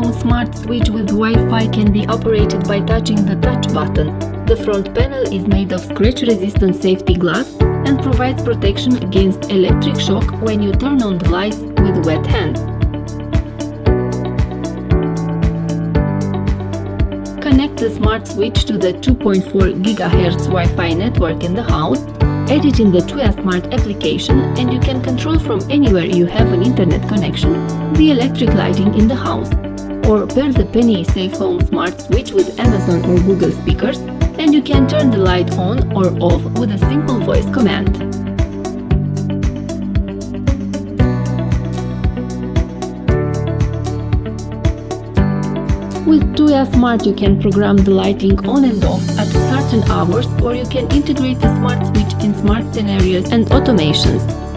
SafeHome Smart Switch with Wi-Fi can be operated by touching the touch button. The front panel is made of scratch-resistant safety glass and provides protection against electric shock when you turn on the lights with wet hand. Connect the smart switch to the 2.4 GHz Wi-Fi network in the house, add it in the Tuya Smart application, and you can control from anywhere you have an internet connection the electric lighting in the house. Or pair the PNI SafeHome Smart Switch with Amazon or Google speakers, and you can turn the light on or off with a simple voice command. With Tuya Smart you can program the lighting on and off at certain hours, or you can integrate the smart switch in smart scenarios and automations.